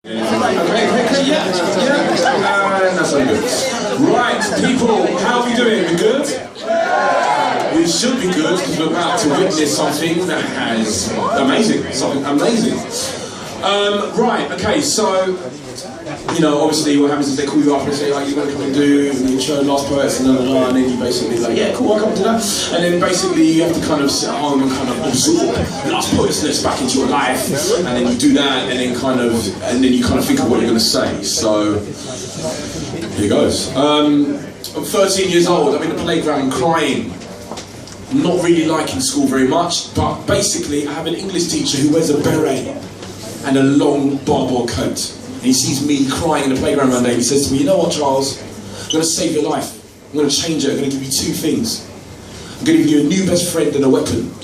Yeah. That's very good. Right, people, how are we doing? We good? We should be good because we're about to witness something that has something amazing. Right, okay, so, you know, obviously what happens is they call you up and say, like, you're going to come and do the intro, last poets, and then you basically like, yeah, cool, I'll come to that. And then basically you have to kind of sit at home and kind of absorb last poets back into your life, and then you do that, and then you kind of think of what you're going to say. So, here goes. I'm 13 years old, I'm in the playground crying. Not really liking school very much, but basically I have an English teacher who wears a beret and a long barbed coat. And he sees me crying in the playground one day and he says to me, you know what, Charles, I'm going to save your life. I'm going to change it. I'm going to give you two things. I'm going to give you a new best friend and a weapon.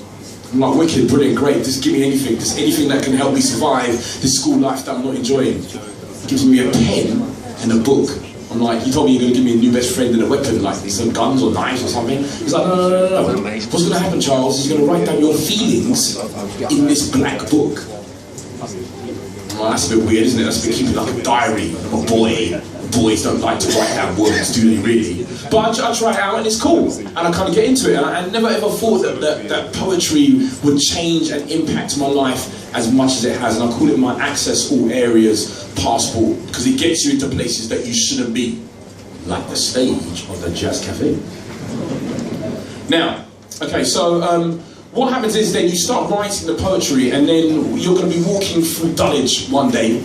I'm like, wicked, brilliant, great, just give me anything. Just anything that can help me survive this school life that I'm not enjoying. He gives me a pen and a book. I'm like, you told me you're going to give me a new best friend and a weapon, like some guns or knives or something. He's like, no. What's going to happen, Charles, is you're going to write down your feelings in this black book. Well, that's a bit weird, isn't it? That's a bit keeping like a diary of a boy. Boys don't like to write down words, do they really? But I try it out and it's cool. And I kind of get into it. And I never ever thought that poetry would change and impact my life as much as it has. And I call it my access all areas passport, because it gets you into places that you shouldn't be. Like the stage of the Jazz Cafe. Now, okay, so what happens is then you start writing the poetry and then you're going to be walking through Dulwich one day,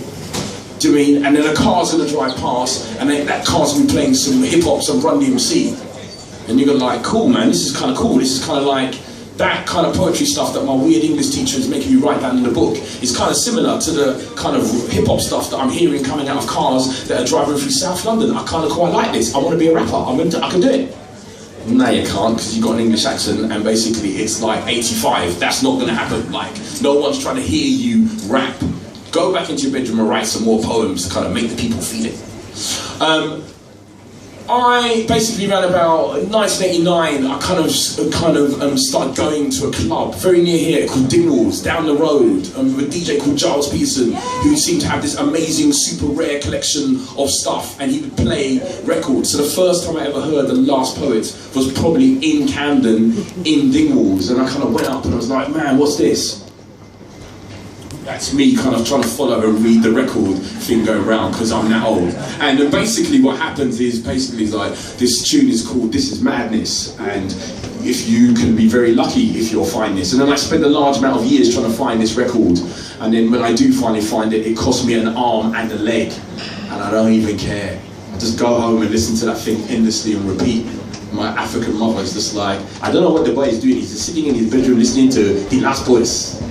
do you mean? And then a car's going to drive past and then that car's going to be playing some hip-hop, some Run DMC. And you're going to like, cool man, this is kind of cool. This is kind of like that kind of poetry stuff that my weird English teacher is making me write down in the book. It's kind of similar to the kind of hip-hop stuff that I'm hearing coming out of cars that are driving through South London. I kind of quite like this. I want to be a rapper. I can do it. No, you can't, because you've got an English accent and basically it's like 85. That's not going to happen. Like, no one's trying to hear you rap. Go back into your bedroom and write some more poems to kind of make the people feel it. I basically around about 1989, I kind of started going to a club very near here called Dingwalls, down the road, with a DJ called Giles Peterson, who seemed to have this amazing, super rare collection of stuff, and he would play records. So the first time I ever heard The Last Poet was probably in Camden, in Dingwalls, and I kind of went up and I was like, man, what's this? That's me kind of trying to follow and read the record thing going round because I'm that old. And then basically what happens is like this tune is called This Is Madness, and if you can be very lucky if you'll find this. And then I spend a large amount of years trying to find this record, and then when I do finally find it, it costs me an arm and a leg, and I don't even care. I just go home and listen to that thing endlessly and repeat. My African mother is just like, I don't know what the boy is doing, he's just sitting in his bedroom listening to The Last Poets.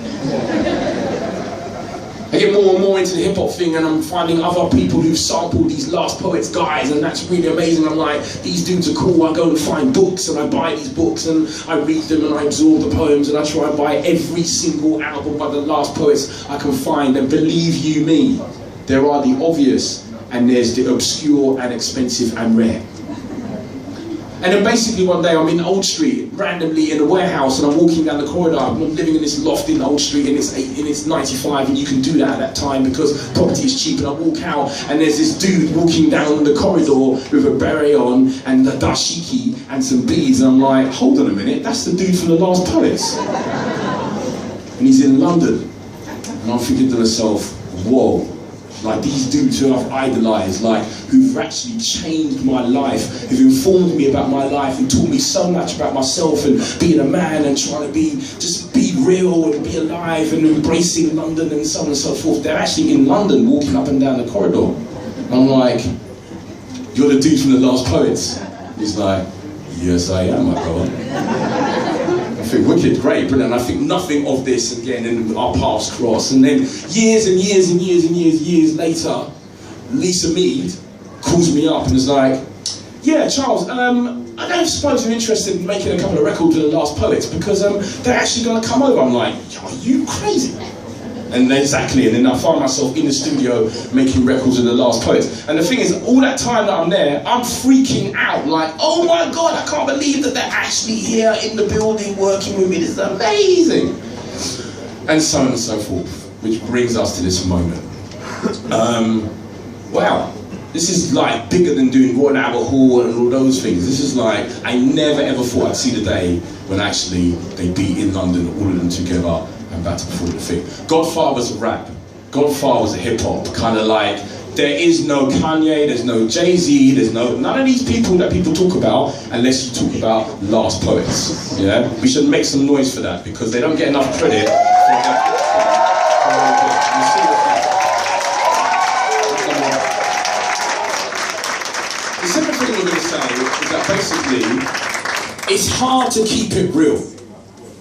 I get more and more into the hip-hop thing and I'm finding other people who've sampled these Last Poets guys, and that's really amazing. I'm like, these dudes are cool. I go and find books and I buy these books and I read them and I absorb the poems and I try and buy every single album by the Last Poets I can find. And believe you me, there are the obvious and there's the obscure and expensive and rare. And then basically one day I'm in Old Street, randomly in a warehouse, and I'm walking down the corridor. I'm living in this loft in Old Street, and it's 95, and you can do that at that time because property is cheap. And I walk out, and there's this dude walking down the corridor with a beret on and a dashiki and some beads, and I'm like, hold on a minute, that's the dude from The Last Poets. And he's in London. And I'm thinking to myself, whoa. Like these dudes who I've idolised, like who've actually changed my life, who've informed me about my life and taught me so much about myself and being a man and trying to just be real and be alive and embracing London and so on and so forth. They're actually in London walking up and down the corridor. And I'm like, you're the dude from The Last Poets. He's like, yes I am, my brother. I think wicked, great, brilliant. I think nothing of this again, and our paths cross. And then years later, Lisa Mead calls me up and is like, yeah, Charles, I don't suppose you're interested in making a couple of records with The Last Poets because they're actually going to come over. I'm like, are you crazy? And then exactly, and then I find myself in the studio making records with The Last Poets. And the thing is, all that time that I'm there, I'm freaking out, like, oh my God, I can't believe that they're actually here in the building working with me, this is amazing. And so on and so forth, which brings us to this moment. Wow, this is like bigger than doing Royal Albert Hall and all those things. This is like, I never ever thought I'd see the day when actually they'd be in London, all of them together, and about to perform the thing. Godfather's a rap, Godfather's a hip hop, kind of like, there is no Kanye, there's no Jay-Z, there's none of these people that people talk about unless you talk about Last Poets. Yeah, we should make some noise for that because they don't get enough credit for that. The second thing we're going to say is that basically it's hard to keep it real.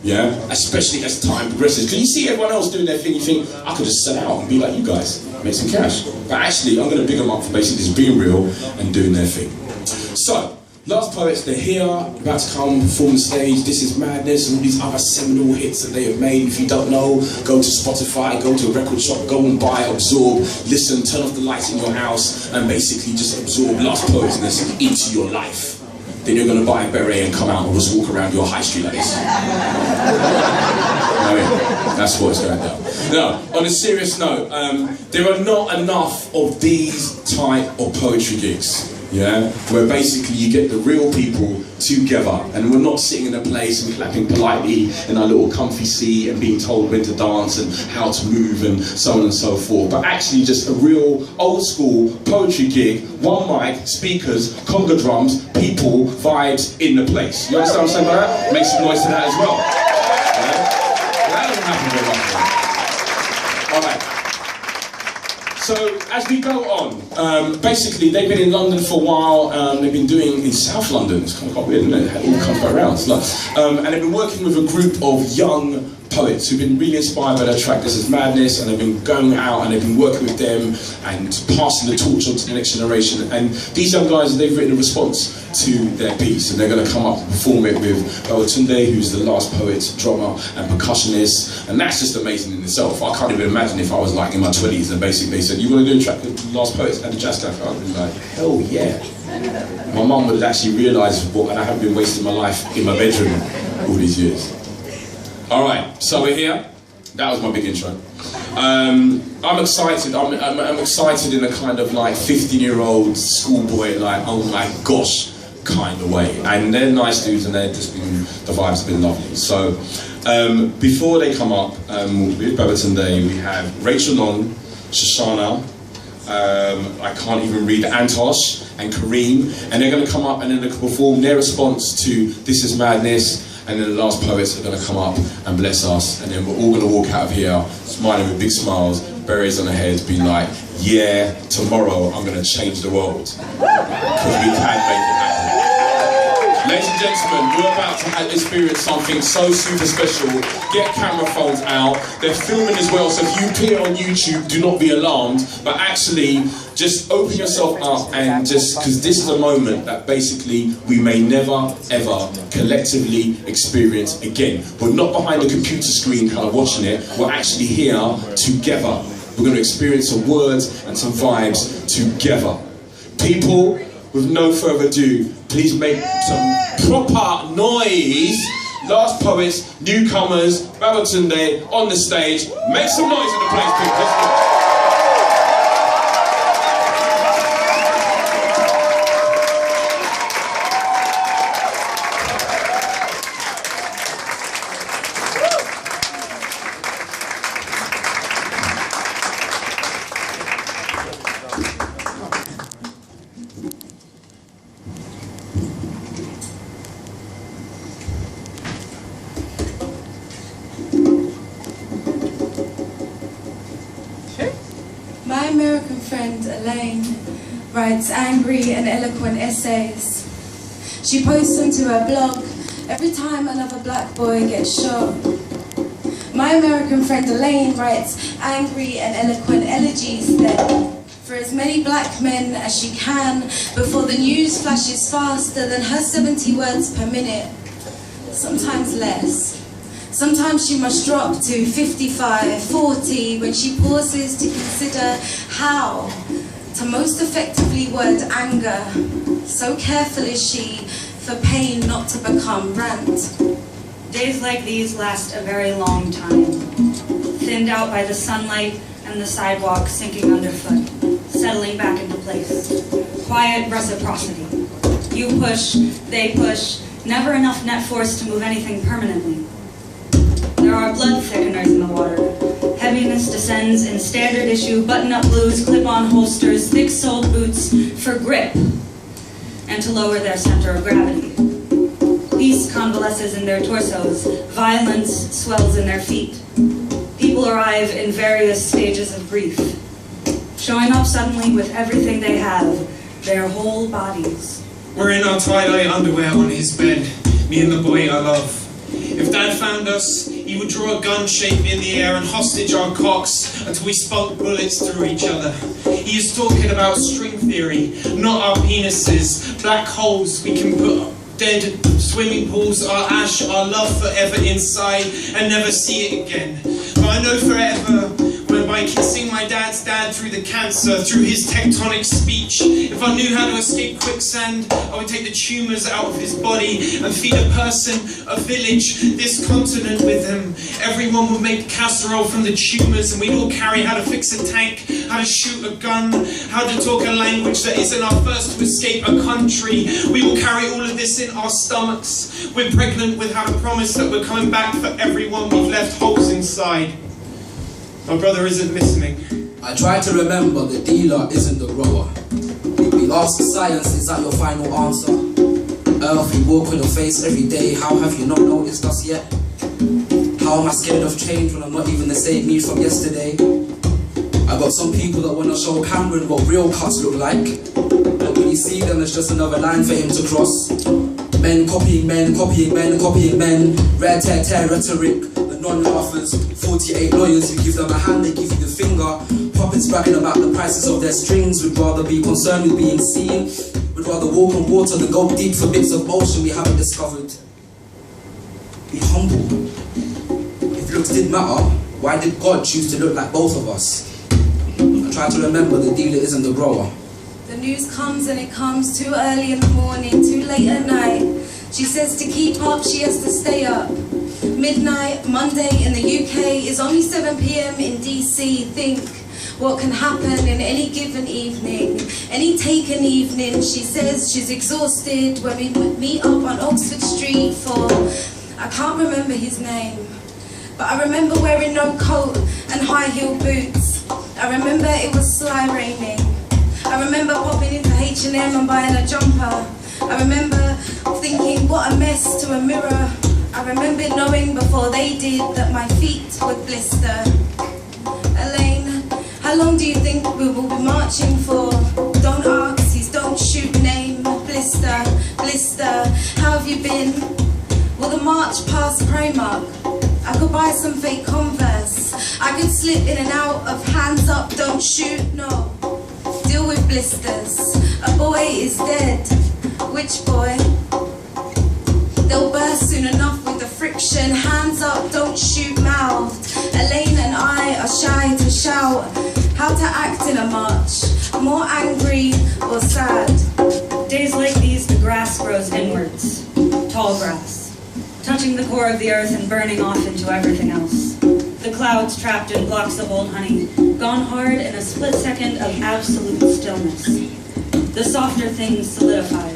Yeah, especially as time progresses. Because you see everyone else doing their thing, you think, I could just sell out and be like you guys, make some cash. But actually, I'm going to big them up for basically just being real and doing their thing. So, Last Poets, they're here, about to come perform the stage. This Is Madness and all these other seminal hits that they have made. If you don't know, go to Spotify, go to a record shop, go and buy, absorb, listen, turn off the lights in your house, and basically just absorb Last Poetsness into your life. Then you're going to buy a beret and come out and just walk around your high street like this. That's what it's going down. Now, on a serious note, there are not enough of these type of poetry gigs, yeah, where basically you get the real people together and we're not sitting in a place and clapping politely in our little comfy seat and being told when to dance and how to move and so on and so forth, but actually just a real old school poetry gig, one mic, speakers, conga drums, people, vibes in the place. You understand what I'm saying about that? Make some noise to that as well. Yeah? Well, that doesn't happen very much. Alright. So, as we go on, basically they've been in London for a while, they've been doing in South London, it's kind of quite weird, isn't it? It all comes back around. And they've been working with a group of young poets who've been really inspired by their track This Is Madness, and they've been going out and they've been working with them and passing the torch on to the next generation. And these young guys, they've written a response to their piece and they're going to come up and perform it with Babatunde, who's the Last Poet drummer and percussionist, and that's just amazing in itself. I can't even imagine if I was like in my 20s and basically said, you want to do a track with Last Poets and the Jazz Cafe? I'd be like, hell yeah. My mum would actually realise what, and I haven't been wasting my life in my bedroom all these years. Alright, so we're here. That was my big intro. I'm excited. I'm excited in a kind of like 15-year-old schoolboy, like, oh my gosh, kind of way. And they're nice dudes and they've just been, the vibes have been lovely. So, before they come up, with Babatunde, we have Rachel Long, Shoshana, I can't even read, Antosh and Kareem, and they're going to come up and then they're going to perform their response to This Is Madness. And then the Last Poets are going to come up and bless us, and then we're all going to walk out of here smiling with big smiles, berets on our heads, being like, yeah, tomorrow I'm going to change the world. Because we can make it happen. Ladies and gentlemen, you're about to experience something so super special. Get camera phones out. They're filming as well, so if you appear on YouTube, do not be alarmed, but actually just open yourself up and just, because this is a moment that basically we may never ever collectively experience again. We're not behind the computer screen kind of watching it, we're actually here together. We're going to experience some words and some vibes together. People, with no further ado, please make some proper noise. Last Poets, Newcomers, Babatunde on the stage. Make some noise in the place, people. My American friend Elaine writes angry and eloquent essays. She posts onto her blog every time another black boy gets shot. My American friend Elaine writes angry and eloquent elegies then for as many black men as she can before the news flashes faster than her 70 words per minute, sometimes less. Sometimes she must drop to 55, 40 when she pauses to consider how to most effectively word anger. So careful is she for pain not to become rant. Days like these last a very long time, thinned out by the sunlight and the sidewalk sinking underfoot, settling back into place. Quiet reciprocity. You push, they push, never enough net force to move anything permanently. There are blood thickeners in the water. Heaviness descends in standard issue, button-up blues, clip-on holsters, thick-soled boots for grip and to lower their center of gravity. Peace convalesces in their torsos, violence swells in their feet. People arrive in various stages of grief, showing up suddenly with everything they have, their whole bodies. We're in our tie-dye underwear on his bed, me and the boy I love. If Dad found us, he would draw a gun shape in the air and hostage our cocks until we spunk bullets through each other. He is talking about string theory, not our penises, black holes we can put dead swimming pools, our ash, our love forever inside and never see it again. But I know forever when by kissing my dad's dad through the cancer, through his tectonic speech, if I knew how to escape quicksand, I would take the tumours out of his body and feed a person, a village, this continent with him. Everyone would make casserole from the tumours and we'd all carry how to fix a tank, how to shoot a gun, how to talk a language that isn't our first to escape a country. We will carry all of this in our stomachs. We're pregnant with how to promise that we're coming back for everyone we've left holes inside. My brother isn't listening. I try to remember the dealer isn't the grower. We ask science, is that your final answer? Earth, we walk on your face every day. How have you not noticed us yet? How am I scared of change when I'm not even the same me from yesterday? I got some people that want to show Cameron what real cuts look like, but when you see them, it's just another line for him to cross. Men copying men, copying men, copying men. Red tear rhetoric. Non-laughers, 48 lawyers, you give them a hand, they give you the finger. Puppets bragging about the prices of their strings. We'd rather be concerned with being seen. We'd rather walk on water than go deep for bits of ocean we haven't discovered. Be humble. If looks did matter, why did God choose to look like both of us? I try to remember the dealer isn't the grower. The news comes and it comes too early in the morning, too late at night. She says to keep up, she has to stay up. Midnight, Monday in the UK is only 7 PM in DC. Think what can happen in any given evening, any taken evening. She says she's exhausted when we meet up on Oxford Street for, I can't remember his name, but I remember wearing no coat and high-heeled boots. I remember it was sly raining. I remember popping into H&M and buying a jumper. I remember thinking what a mess to a mirror. I remember knowing before they did that my feet would blister. Elaine, how long do you think we will be marching for? Don't ask, he's don't shoot name. Blister, blister, how have you been? Will the march pass Primark? I could buy some fake Converse. I could slip in and out of hands up, don't shoot, no. Deal with blisters. A boy is dead. Which boy? They'll burst soon enough with the friction. Hands up, don't shoot mouthed. Elaine and I are shy to shout how to act in a march. More angry or sad. Days like these, the grass grows inwards. Tall grass. Touching the core of the earth and burning off into everything else. The clouds trapped in blocks of old honey, gone hard in a split second of absolute stillness. The softer things solidified.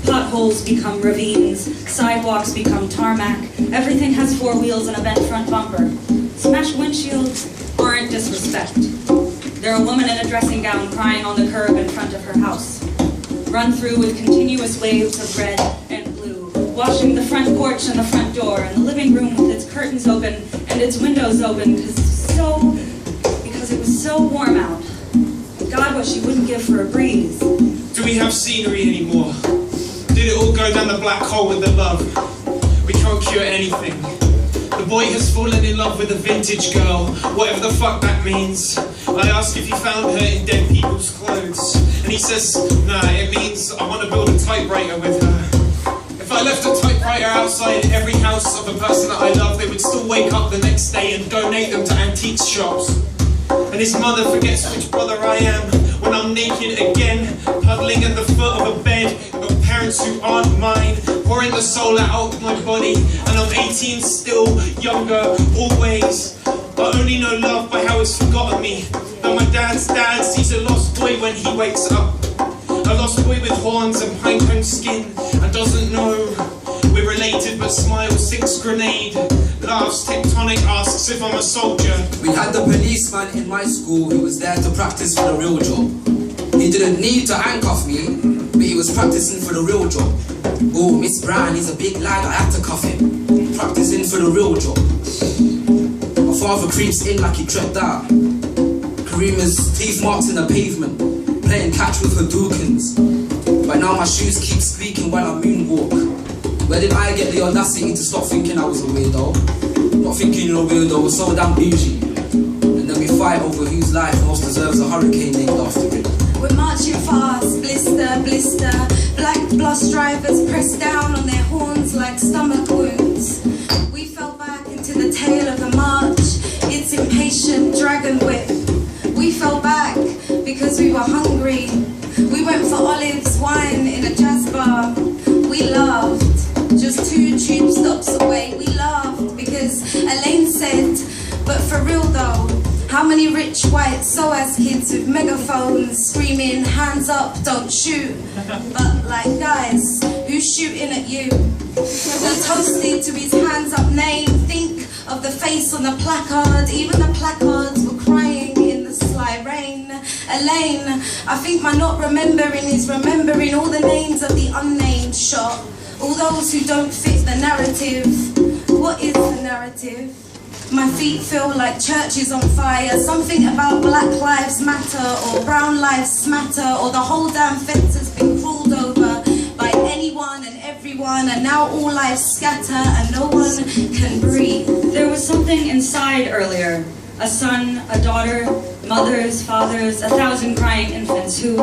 Potholes become ravines, sidewalks become tarmac, everything has 4 wheels and a bent front bumper. Smashed windshields aren't disrespect. They're a woman in a dressing gown crying on the curb in front of her house. Run through with continuous waves of red and blue, washing the front porch and the front door, and the living room with its curtains open and its windows open because it was so warm out. God, what she wouldn't give for a breeze. Do we have scenery anymore? Did it all go down the black hole with the love? We can't cure anything. The boy has fallen in love with a vintage girl, whatever the fuck that means. I ask if he found her in dead people's clothes, and he says, nah, it means I want to build a typewriter with her. If I left a typewriter outside every house of a person that I love, they would still wake up the next day and donate them to antiques shops. And his mother forgets which brother I am when I'm naked again, puddling at the foot of a bed of parents who aren't mine, pouring the soul out of my body, and I'm 18 still, younger, always. I only know love by how it's forgotten me. But my dad's dad sees a lost boy when he wakes up. A lost boy with horns and pinecone skin, and doesn't know we're related, but smiles, thinks grenade, laughs, tectonic, asks if I'm a soldier. We had the policeman in my school who was there to practice for the real job. He didn't need to handcuff me, but he was practicing for the real job. Oh, Miss Brown, he's a big lad, I had to cuff him. Practicing for the real job. My father creeps in like he tripped out. Karima's teeth marks in the pavement, playing catch with her Dukins. But now my shoes keep squeaking while I moonwalk. Where did I get the audacity to stop thinking I was a weirdo? Not thinking you're a weirdo was so damn bougie. And then we fight over whose life most deserves a hurricane named after it. We're marching fast, blister, blister. Black bus drivers press down on their horns like stomach wounds. We fell back into the tail of the march, its impatient dragon whip. We fell back because we were hungry. We went for olives, wine in a jazz bar. We laughed, just 2 tube stops away. We laughed because Elaine said, but for real though, how many rich white SOAS kids with megaphones screaming, hands up, don't shoot. But like, guys, who's shooting at you? We toasted to his hands up name. Think of the face on the placard. Even the placards were crying in the sly rain. Elaine, I think my not remembering is remembering all the names of the unnamed shot. All those who don't fit the narrative. What is the narrative? My feet feel like churches on fire. Something about Black Lives Matter or Brown Lives Matter, or the whole damn fence has been crawled over by anyone and everyone, and now all lives scatter and no one can breathe. There was something inside earlier. A son, a daughter, mothers, fathers, 1,000 crying infants who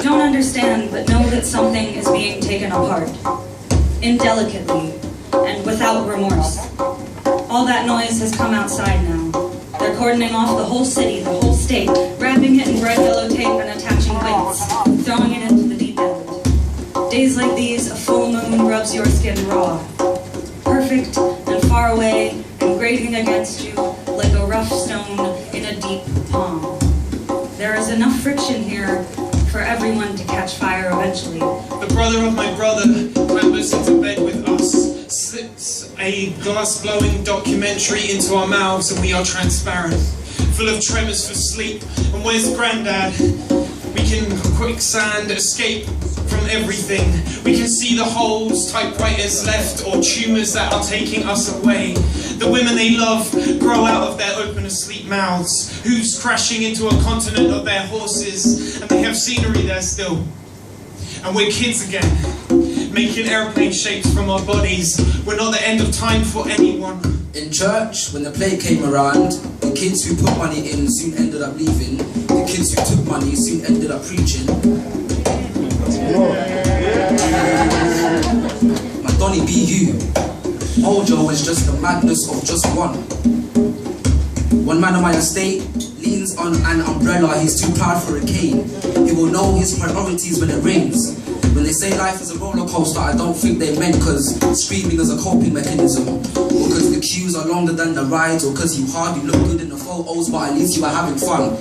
don't understand but know that something is being taken apart. Indelicately and without remorse. All that noise has come outside now. They're cordoning off the whole city, the whole state, wrapping it in red yellow tape and attaching weights, throwing it into the deep end. Days like these, a full moon rubs your skin raw. Perfect and far away and grating against you like a rough stone in a deep palm. There is enough friction here for everyone to catch fire eventually. The brother of my brother clambers into bed with us, slips a glass-blowing documentary into our mouths, and we are transparent, full of tremors for sleep. And where's Grandad? We can quicksand escape from everything. We can see the holes typewriters left, or tumours that are taking us away. The women they love grow out of their open asleep mouths, hooves crashing into a continent of their horses, and they have scenery there still. And we're kids again, making airplane shapes from our bodies. We're not the end of time for anyone. In church, when the play came around, the kids who put money in soon ended up leaving. The kids who took money soon ended up preaching. My Donny be you. Mojo is just the madness of just one. One man on my estate leans on an umbrella, he's too proud for a cane. He will know his priorities when it rains. When they say life is a roller coaster, I don't think they meant cause screaming is a coping mechanism, or cause the queues are longer than the rides, or cause you hardly look good in the photos but at least you are having fun.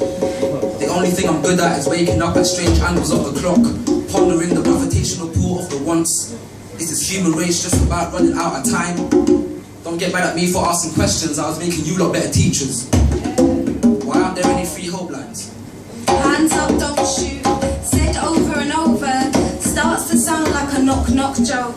The only thing I'm good at is waking up at strange angles of the clock, pondering the gravitational pull of the once. Is this human race just about running out of time? Don't get mad at me for asking questions, I was making you lot better teachers. Why aren't there any free hope lines? Hands up, don't shoot, said over and over, starts to sound like a knock-knock joke.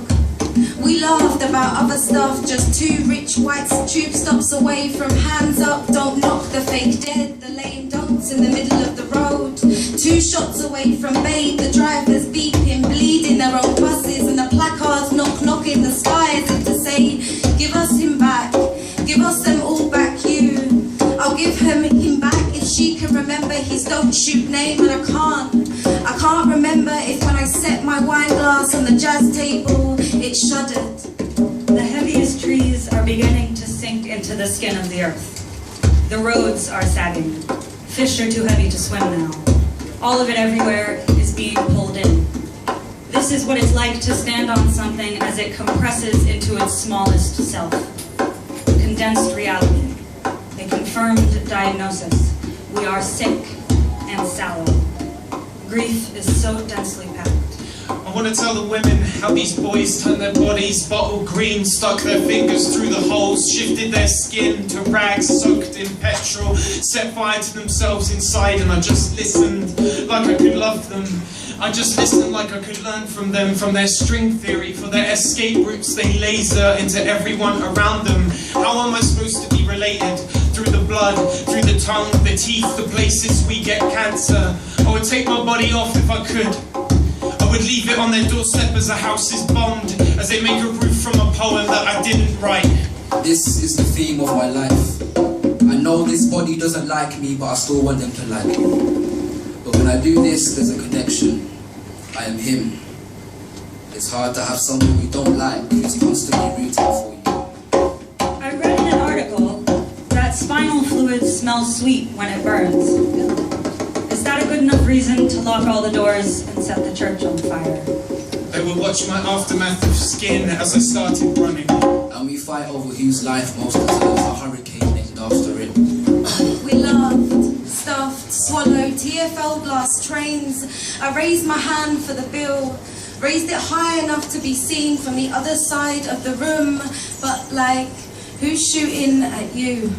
We laughed about other stuff, just 2 rich whites tube stops away from hands up, don't knock the fake dead, the lame don'ts in the middle of the road. 2 shots away from Babe, the drivers beeping, bleeding their own buses, and the placards knock-knock in the skies as to say, give us him back, give us them all back, you. I'll give him back if she can remember his don't shoot name, and I can't remember if when I set my wine glass on the jazz table, it shuddered. The heaviest trees are beginning to sink into the skin of the earth. The roads are sagging. Fish are too heavy to swim now. All of it everywhere is being pulled in. This is what it's like to stand on something as it compresses into its smallest self. Condensed reality. A confirmed diagnosis. We are sick and sallow. Grief is so densely packed. I want to tell the women how these boys turned their bodies bottle green, stuck their fingers through the holes, shifted their skin to rags soaked in petrol, set fire to themselves inside, and I just listened like I could love them. I just listened like I could learn from them, from their string theory, for their escape routes they laser into everyone around them. How am I supposed to be related? Through the blood, through the tongue, the teeth, the places we get cancer. I would take my body off if I could. I would leave it on their doorstep as a house is bombed, as they make a roof from a poem that I didn't write. This is the theme of my life. I know this body doesn't like me, but I still want them to like me. But when I do this, there's a connection. I am him. It's hard to have someone you don't like who's constantly rooting for you. I read in an article that spinal fluid smells sweet when it burns. Is that a good enough reason to lock all the doors and set the church on fire? They would watch my aftermath of skin as I started running. And we fight over whose life most deserves a hurricane named after it. We laughed, stuffed, swallowed, TFL blast trains. I raised my hand for the bill, raised it high enough to be seen from the other side of the room, but like, who's shooting at you?